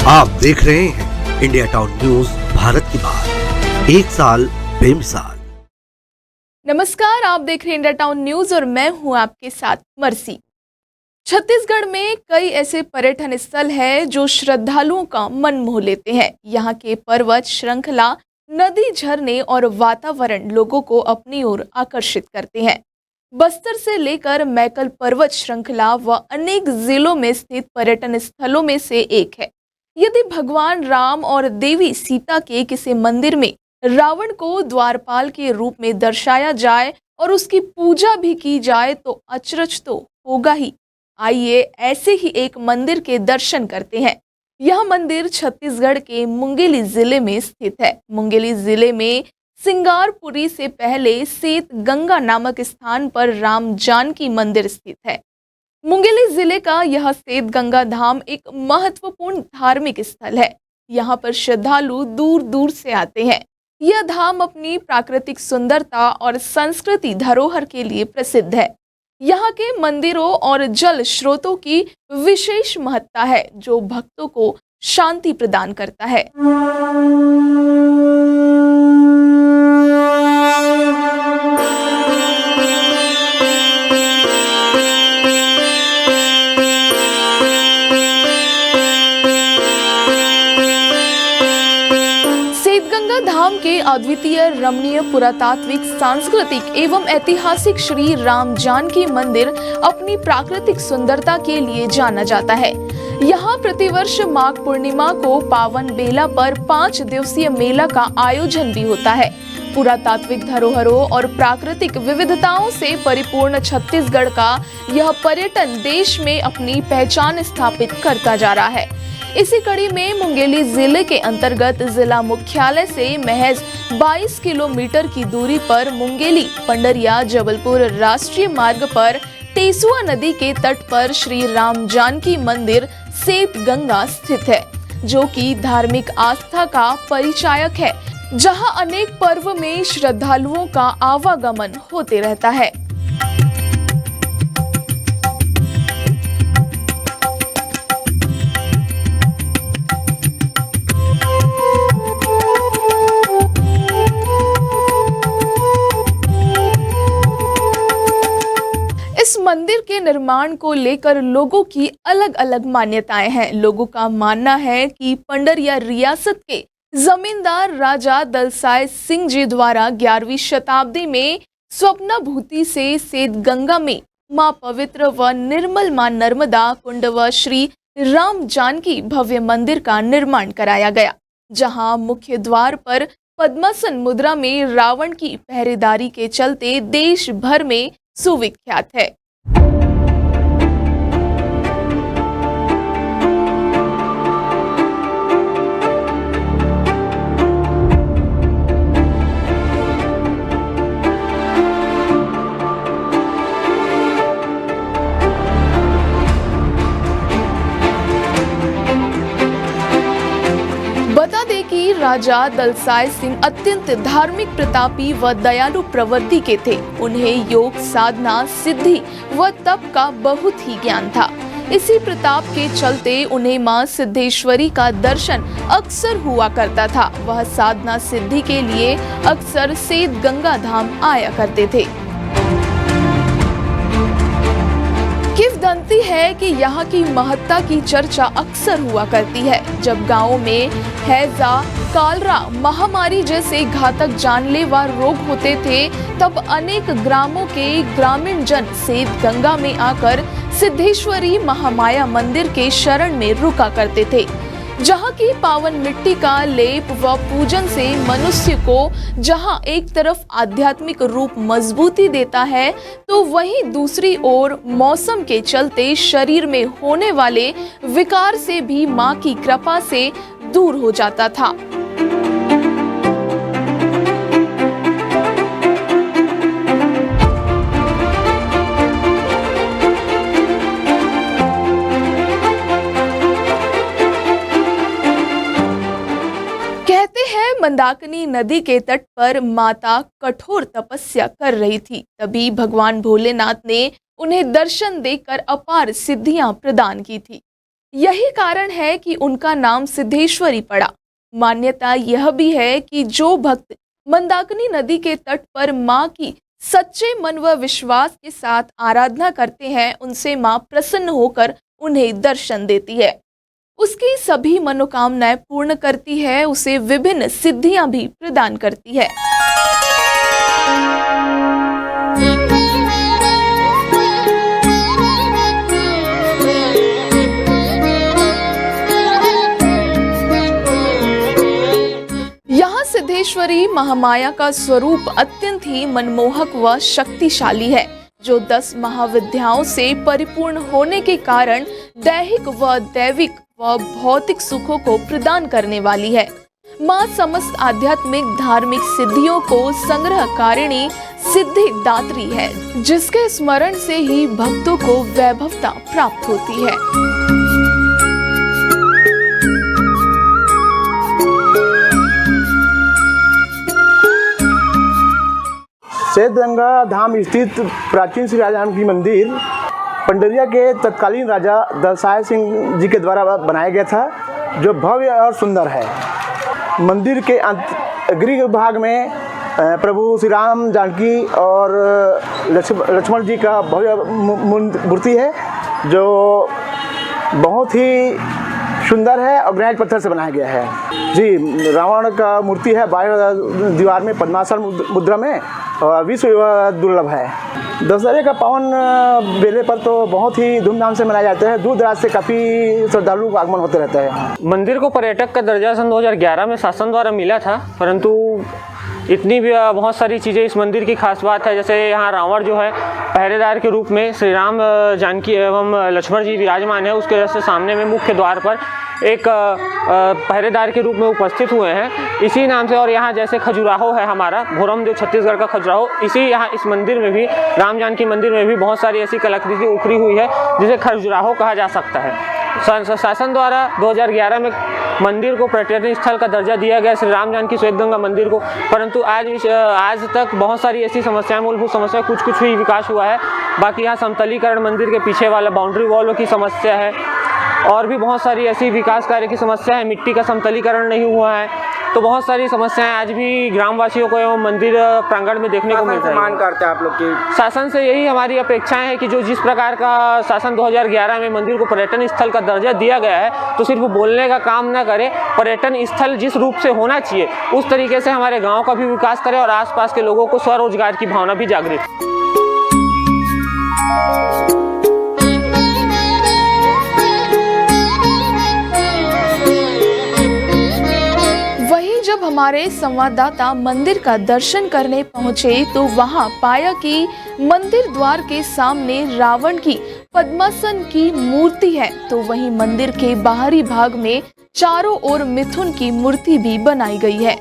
आप देख रहे हैं इंडिया टाउन न्यूज, भारत की बात, एक साल बेमिसाल। नमस्कार, आप देख रहे हैं इंडिया टाउन न्यूज और मैं हूं आपके साथ मर्सी। छत्तीसगढ़ में कई ऐसे पर्यटन स्थल हैं जो श्रद्धालुओं का मन मोह लेते हैं। यहाँ के पर्वत श्रृंखला, नदी, झरने और वातावरण लोगों को अपनी ओर आकर्षित करते हैं। बस्तर से लेकर मैकल पर्वत श्रृंखला व अनेक जिलों में स्थित पर्यटन स्थलों में से एक है। यदि भगवान राम और देवी सीता के किसी मंदिर में रावण को द्वारपाल के रूप में दर्शाया जाए और उसकी पूजा भी की जाए तो अचरज तो होगा ही। आइए ऐसे ही एक मंदिर के दर्शन करते हैं। यह मंदिर छत्तीसगढ़ के मुंगेली जिले में स्थित है। मुंगेली जिले में सिंगारपुरी से पहले सेत गंगा नामक स्थान पर राम जानकी मंदिर स्थित है। मुंगेली जिले का यह सेत गंगा धाम एक महत्वपूर्ण धार्मिक स्थल है। यहाँ पर श्रद्धालु दूर दूर से आते हैं। यह धाम अपनी प्राकृतिक सुंदरता और संस्कृति धरोहर के लिए प्रसिद्ध है। यहाँ के मंदिरों और जल स्रोतों की विशेष महत्ता है जो भक्तों को शांति प्रदान करता है। सेतगंगा धाम के अद्वितीय रमणीय पुरातात्विक, सांस्कृतिक एवं ऐतिहासिक श्री राम जानकी मंदिर अपनी प्राकृतिक सुंदरता के लिए जाना जाता है। यहाँ प्रतिवर्ष माघ पूर्णिमा को पावन बेला पर 5 दिवसीय मेला का आयोजन भी होता है। पुरातात्विक धरोहरों और प्राकृतिक विविधताओं से परिपूर्ण छत्तीसगढ़ का यह पर्यटन देश में अपनी पहचान स्थापित करता जा रहा है। इसी कड़ी में मुंगेली जिले के अंतर्गत जिला मुख्यालय से महज 22 किलोमीटर की दूरी पर मुंगेली पंडरिया जबलपुर राष्ट्रीय मार्ग पर टेसुआ नदी के तट पर श्री राम जानकी मंदिर सेत गंगा स्थित है, जो कि धार्मिक आस्था का परिचायक है, जहां अनेक पर्व में श्रद्धालुओं का आवागमन होते रहता है। इस मंदिर के निर्माण को लेकर लोगों की अलग अलग मान्यताएं हैं। लोगों का मानना है कि पंडरिया रियासत के जमींदार राजा दलसाय सिंह जी द्वारा 11वीं शताब्दी में स्वप्नाभूति से सेत गंगा में मां पवित्र व निर्मल मां नर्मदा कुंड व श्री राम जानकी भव्य मंदिर का निर्माण कराया गया, जहां मुख्य द्वार पर पद्मासन मुद्रा में रावण की पहरेदारी के चलते देश भर में सुविख्यात है। बता दें कि राजा दलसाय सिंह अत्यंत धार्मिक, प्रतापी व दयालु प्रवृत्ति के थे। उन्हें योग साधना, सिद्धि व तप का बहुत ही ज्ञान था। इसी प्रताप के चलते उन्हें मां सिद्धेश्वरी का दर्शन अक्सर हुआ करता था। वह साधना सिद्धि के लिए अक्सर सेत गंगा धाम आया करते थे। किंवदंती है कि यहाँ की महत्ता की चर्चा अक्सर हुआ करती है। जब गांवों में हैजा, कालरा, महामारी जैसे घातक जानलेवा रोग होते थे, तब अनेक ग्रामों के ग्रामीण जन सेत गंगा में आकर सिद्धेश्वरी महामाया मंदिर के शरण में रुका करते थे, जहाँ की पावन मिट्टी का लेप व पूजन से मनुष्य को जहाँ एक तरफ आध्यात्मिक रूप मजबूती देता है, तो वहीं दूसरी ओर मौसम के चलते शरीर में होने वाले विकार से भी माँ की कृपा से दूर हो जाता था। मंदाकिनी नदी के तट पर माता कठोर तपस्या कर रही थी। तभी भगवान भोलेनाथ ने उन्हें दर्शन देकर अपार सिद्धियां प्रदान की थी। यही कारण है कि उनका नाम सिद्धेश्वरी पड़ा। मान्यता यह भी है कि जो भक्त मंदाकिनी नदी के तट पर मां की सच्चे मन व विश्वास के साथ आराधना करते हैं, उनसे मां प्रसन्न होकर उन्हें दर्शन देती है, उसकी सभी मनोकामनाएं पूर्ण करती है, उसे विभिन्न सिद्धियां भी प्रदान करती है। यहाँ सिद्धेश्वरी महामाया का स्वरूप अत्यंत ही मनमोहक व शक्तिशाली है, जो 10 महाविद्याओं से परिपूर्ण होने के कारण दैहिक व दैविक व भौतिक सुखों को प्रदान करने वाली है। माँ समस्त आध्यात्मिक धार्मिक सिद्धियों को संग्रहकारिणी सिद्धि दात्री है, जिसके स्मरण से ही भक्तों को वैभवता प्राप्त होती है। श्वेतगंगा धाम स्थित प्राचीन श्री राजा जानकी मंदिर पंडरिया के तत्कालीन राजा दलसाय सिंह जी के द्वारा बनाया गया था, जो भव्य और सुंदर है। मंदिर के गृह भाग में प्रभु श्री राम जानकी और लक्ष्मण जी का भव्य मूर्ति है, जो बहुत ही सुंदर है और ग्रेनाइट पत्थर से बनाया गया है। जी, रावण का मूर्ति है बाहर दीवार में पद्मासन मुद्रा में, और विश्व दुर्लभ है। दशहरे का पावन बेले पर तो बहुत ही धूमधाम से मनाया जाता है। दूर दराज से काफ़ी श्रद्धालुओं का आगमन होते रहता है। मंदिर को पर्यटक का दर्जा सन 2011 में शासन द्वारा मिला था, परंतु इतनी भी बहुत सारी चीज़ें इस मंदिर की खास बात है। जैसे यहाँ रावण जो है पहरेदार के रूप में श्री राम जानकी एवं लक्ष्मण जी विराजमान है, उसके जैसे सामने में मुख्य द्वार पर एक पहरेदार के रूप में उपस्थित हुए हैं, इसी नाम से। और यहाँ जैसे खजुराहो है हमारा भोरमदेव छत्तीसगढ़ का खजुराहो, इसी यहाँ इस मंदिर में भी राम जानकी मंदिर में भी बहुत सारी ऐसी कलाकृति उखरी हुई है जिसे खजुराहो कहा जा सकता है। शासन द्वारा 2011 में मंदिर को पर्यटन स्थल का दर्जा दिया गया श्री राम जानकी श्वेतगंगा मंदिर को, परंतु आज तक बहुत सारी ऐसी समस्याएं, मूलभूत समस्या कुछ ही विकास हुआ है। बाकी यहाँ समतलीकरण, मंदिर के पीछे वाला बाउंड्री वॉल की समस्या है, और भी बहुत सारी ऐसी विकास कार्य की समस्या है। मिट्टी का समतलीकरण नहीं हुआ है, तो बहुत सारी समस्याएं आज भी ग्रामवासियों को एवं मंदिर प्रांगण में देखने को मिल रही है। मांग करते हैं आप लोग की शासन से यही हमारी अपेक्षाएं है कि जो जिस प्रकार का शासन 2011 में मंदिर को पर्यटन स्थल का दर्जा दिया गया है, तो सिर्फ बोलने का काम न करे, पर्यटन स्थल जिस रूप से होना चाहिए उस तरीके से हमारे गाँव का भी विकास करे और आसपास के लोगों को स्वरोजगार की भावना भी जागृत। जब हमारे संवाददाता मंदिर का दर्शन करने पहुंचे तो वहां पाया कि मंदिर द्वार के सामने रावण की पद्मासन की मूर्ति है, तो वहीं मंदिर के बाहरी भाग में चारों ओर मिथुन की मूर्ति भी बनाई गई है।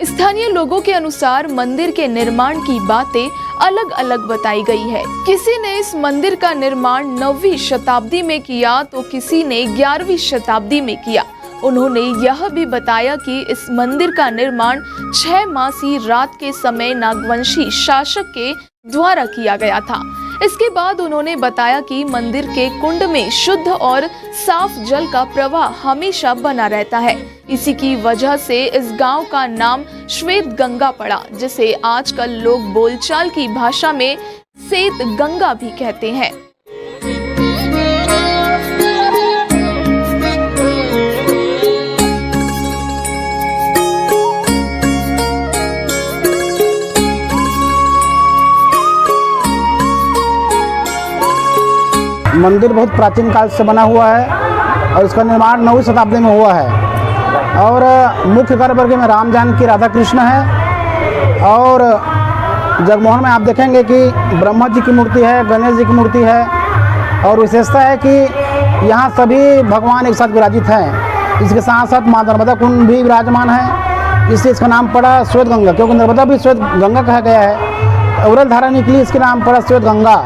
स्थानीय लोगों के अनुसार मंदिर के निर्माण की बातें अलग अलग बताई गई है। किसी ने इस मंदिर का निर्माण 9वीं शताब्दी में किया, तो किसी ने 11वीं शताब्दी में किया। उन्होंने यह भी बताया कि इस मंदिर का निर्माण 6 मासी रात के समय नागवंशी शासक के द्वारा किया गया था। इसके बाद उन्होंने बताया कि मंदिर के कुंड में शुद्ध और साफ जल का प्रवाह हमेशा बना रहता है। इसी की वजह से इस गांव का नाम श्वेत गंगा पड़ा, जिसे आजकल लोग बोलचाल की भाषा में श्वेत गंगा भी कहते हैं। मंदिर बहुत प्राचीन काल से बना हुआ है और इसका निर्माण 9वीं शताब्दी में हुआ है। और मुख्य गर्भगृह में राम जानकी राधा कृष्ण है, और जगमोहन में आप देखेंगे कि ब्रह्मा जी की मूर्ति है, गणेश जी की मूर्ति है। और विशेषता है कि यहाँ सभी भगवान एक साथ विराजित हैं। इसके साथ साथ माँ नर्मदा कुंड भी विराजमान है, इससे इसका नाम पड़ा श्वेत गंगा, क्योंकि नर्मदा भी श्वेत गंगा कहा गया है। औरल धारा निकली, इसके नाम पड़ा श्वेत गंगा।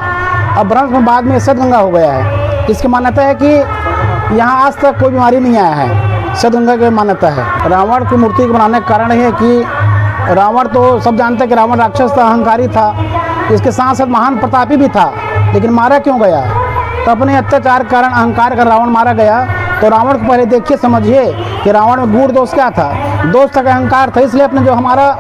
अब ब्रह्म में बाद में श्वेत गंगा हो गया है। इसकी मान्यता है कि यहाँ आज तक कोई बीमारी नहीं आया है, श्वेत गंगा की मान्यता है। रावण की मूर्ति को बनाने का कारण है कि रावण तो सब जानते हैं कि रावण राक्षस था, अहंकारी था, इसके साथ साथ महान प्रतापी भी था, लेकिन मारा क्यों गया? तो अपने अत्याचार कारण अहंकार का रावण मारा गया। तो तो रावण को पहले देखिए, समझिए कि रावण में गूढ़ दोष क्या था। दोष तक अहंकार था, इसलिए अपने जो हमारा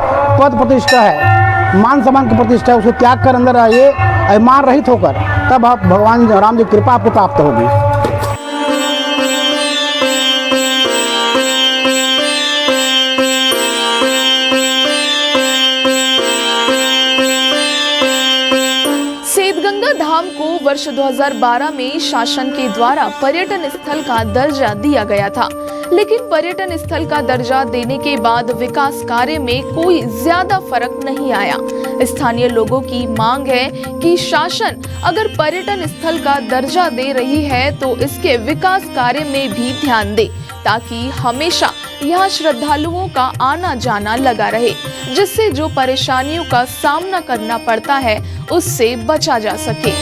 पद प्रतिष्ठा है, मान सम्मान की प्रतिष्ठा है, उसको त्याग कर अंदर आइए, अभिमान रहित होकर, तब आप भगवान राम जी की कृपा आपको प्राप्त होगी। सेतगंगा धाम को वर्ष 2012 में शासन के द्वारा पर्यटन स्थल का दर्जा दिया गया था, लेकिन पर्यटन स्थल का दर्जा देने के बाद विकास कार्य में कोई ज्यादा फर्क नहीं आया। स्थानीय लोगों की मांग है कि शासन अगर पर्यटन स्थल का दर्जा दे रही है तो इसके विकास कार्य में भी ध्यान दे, ताकि हमेशा यहाँ श्रद्धालुओं का आना जाना लगा रहे, जिससे जो परेशानियों का सामना करना पड़ता है उससे बचा जा सके।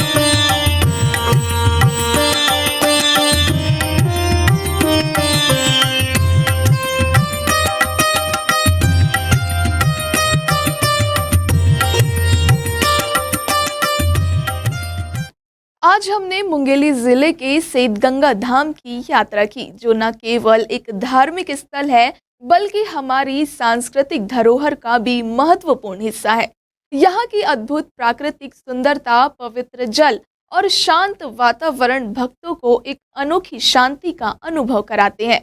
आज हमने मुंगेली जिले के सेतगंगा धाम की यात्रा की, जो न केवल एक धार्मिक स्थल है बल्कि हमारी सांस्कृतिक धरोहर का भी महत्वपूर्ण हिस्सा है। यहाँ की अद्भुत प्राकृतिक सुंदरता, पवित्र जल और शांत वातावरण भक्तों को एक अनोखी शांति का अनुभव कराते हैं।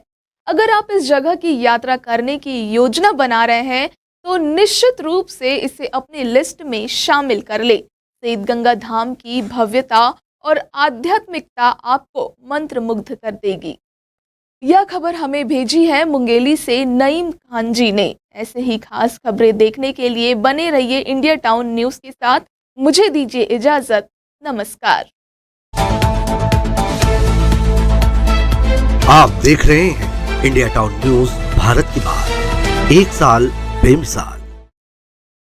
अगर आप इस जगह की यात्रा करने की योजना बना रहे हैं तो निश्चित रूप से इसे अपनी लिस्ट में शामिल कर ले। सेतगंगा धाम की भव्यता और आध्यात्मिकता आपको मंत्रमुग्ध कर देगी। यह खबर हमें भेजी है मुंगेली से नईम खान जी ने। ऐसे ही खास खबरें देखने के लिए बने रहिए इंडिया टाउन न्यूज के साथ। मुझे दीजिए इजाजत, नमस्कार। आप देख रहे हैं इंडिया टाउन न्यूज, भारत की बात, एक साल बेमिसाल।